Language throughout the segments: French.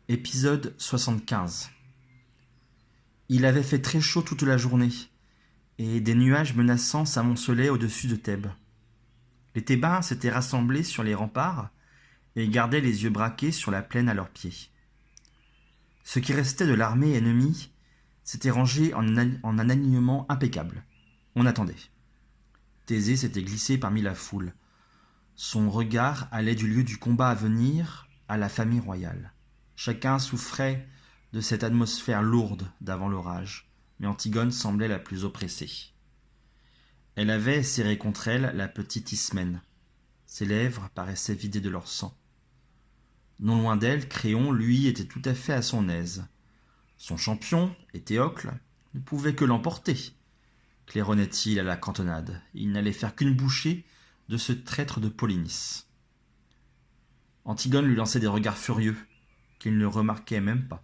Épisode 75. Il avait fait très chaud toute la journée, et des nuages menaçants s'amoncelaient au-dessus de Thèbes. Les Thébains s'étaient rassemblés sur les remparts et gardaient les yeux braqués sur la plaine à leurs pieds. Ce qui restait de l'armée ennemie s'était rangé en un alignement impeccable. On attendait. Thésée s'était glissé parmi la foule. Son regard allait du lieu du combat à venir à la famille royale. Chacun souffrait de cette atmosphère lourde d'avant l'orage, mais Antigone semblait la plus oppressée. Elle avait serré contre elle la petite Ismène. Ses lèvres paraissaient vidées de leur sang. Non loin d'elle, Créon, lui, était tout à fait à son aise. Son champion, Éthéocle, ne pouvait que l'emporter. Claironnait-il à la cantonade. Il n'allait faire qu'une bouchée de ce traître de Polynice. Antigone lui lançait des regards furieux, qu'il ne remarquait même pas.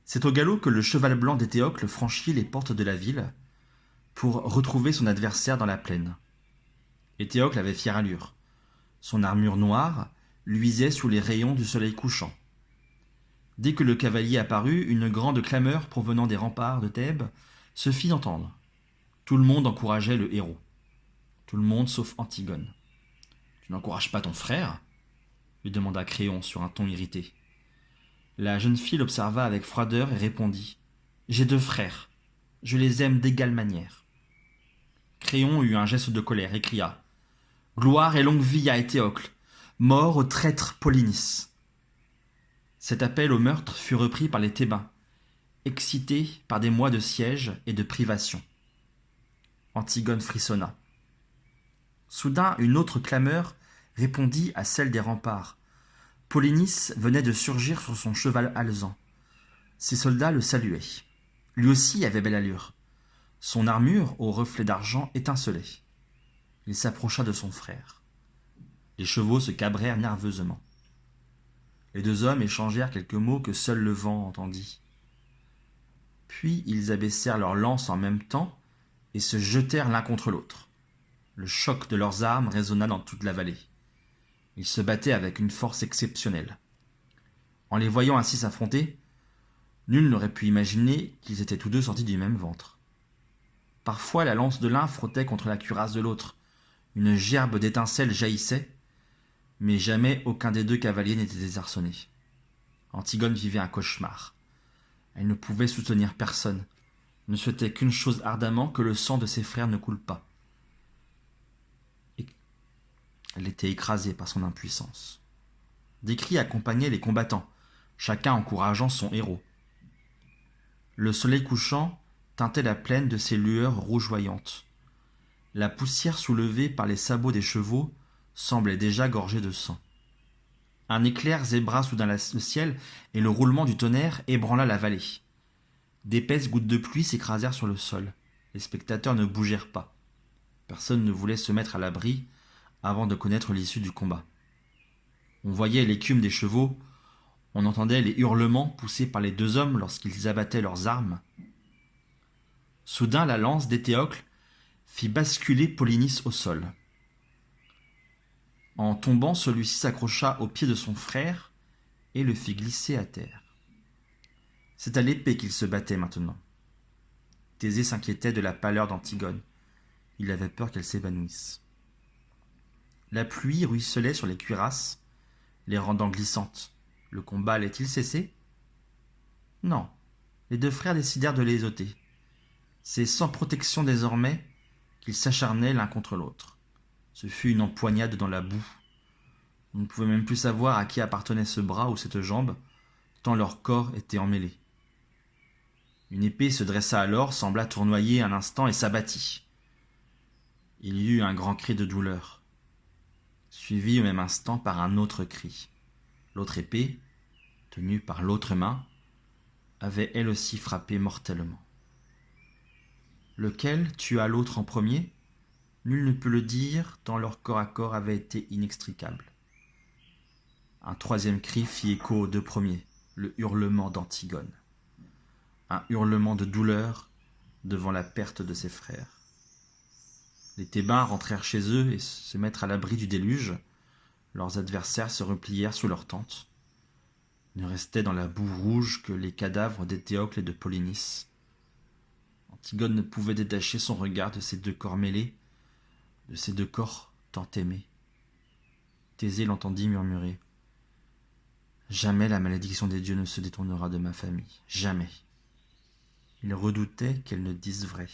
C'est au galop que le cheval blanc d'Éthéocle franchit les portes de la ville pour retrouver son adversaire dans la plaine. Éthéocle avait fière allure. Son armure noire luisait sous les rayons du soleil couchant. Dès que le cavalier apparut, une grande clameur provenant des remparts de Thèbes se fit entendre. Tout le monde encourageait le héros. Tout le monde sauf Antigone. « Tu n'encourages pas ton frère ?» lui demanda Créon sur un ton irrité. La jeune fille l'observa avec froideur et répondit « J'ai 2 frères. Je les aime d'égale manière. » Créon eut un geste de colère et cria « Gloire et longue vie à Éthéocle, mort au traître Polynice !» Cet appel au meurtre fut repris par les Thébains, excités par des mois de siège et de privation. Antigone frissonna. Soudain, une autre clameur répondit à celle des remparts. Polynice venait de surgir sur son cheval alezan. Ses soldats le saluaient. Lui aussi avait belle allure. Son armure, aux reflets d'argent, étincelait. Il s'approcha de son frère. Les chevaux se cabrèrent nerveusement. Les 2 hommes échangèrent quelques mots que seul le vent entendit. Puis ils abaissèrent leurs lances en même temps et se jetèrent l'un contre l'autre. Le choc de leurs armes résonna dans toute la vallée. Ils se battaient avec une force exceptionnelle. En les voyant ainsi s'affronter, nul n'aurait pu imaginer qu'ils étaient tous 2 sortis du même ventre. Parfois la lance de l'un frottait contre la cuirasse de l'autre. Une gerbe d'étincelles jaillissait, mais jamais aucun des 2 cavaliers n'était désarçonné. Antigone vivait un cauchemar. Elle ne pouvait soutenir personne, ne souhaitait qu'une chose ardemment, que le sang de ses frères ne coule pas. Elle était écrasée par son impuissance. Des cris accompagnaient les combattants, chacun encourageant son héros. Le soleil couchant teintait la plaine de ses lueurs rougeoyantes. La poussière soulevée par les sabots des chevaux semblait déjà gorgée de sang. Un éclair zébra soudain le ciel et le roulement du tonnerre ébranla la vallée. D'épaisses gouttes de pluie s'écrasèrent sur le sol. Les spectateurs ne bougèrent pas. Personne ne voulait se mettre à l'abri avant de connaître l'issue du combat. On voyait l'écume des chevaux, on entendait les hurlements poussés par les 2 hommes lorsqu'ils abattaient leurs armes. Soudain, la lance d'Éthéocle fit basculer Polynice au sol. En tombant, celui-ci s'accrocha au pied de son frère et le fit glisser à terre. C'est à l'épée qu'il se battait maintenant. Thésée s'inquiétait de la pâleur d'Antigone. Il avait peur qu'elle s'évanouisse. La pluie ruisselait sur les cuirasses, les rendant glissantes. Le combat allait-il cesser? Non. Les 2 frères décidèrent de les ôter. C'est sans protection désormais qu'ils s'acharnaient l'un contre l'autre. Ce fut une empoignade dans la boue. On ne pouvait même plus savoir à qui appartenait ce bras ou cette jambe, tant leurs corps étaient emmêlés. Une épée se dressa alors, sembla tournoyer un instant et s'abattit. Il y eut un grand cri de douleur, suivi au même instant par un autre cri. L'autre épée, tenue par l'autre main, avait elle aussi frappé mortellement. Lequel tua l'autre en premier? Nul ne peut le dire, tant leur corps à corps avait été inextricable. Un 3e cri fit écho aux 2 premiers, le hurlement d'Antigone. Un hurlement de douleur devant la perte de ses frères. Les Thébains rentrèrent chez eux et se mettre à l'abri du déluge. Leurs adversaires se replièrent sous leurs tentes. Ne restaient dans la boue rouge que les cadavres d'Éthéocle et de Polynice. Antigone ne pouvait détacher son regard de ces deux corps mêlés, de ces deux corps tant aimés. Thésée l'entendit murmurer « Jamais la malédiction des dieux ne se détournera de ma famille, jamais. » Il redoutait qu'elle ne dise vrai.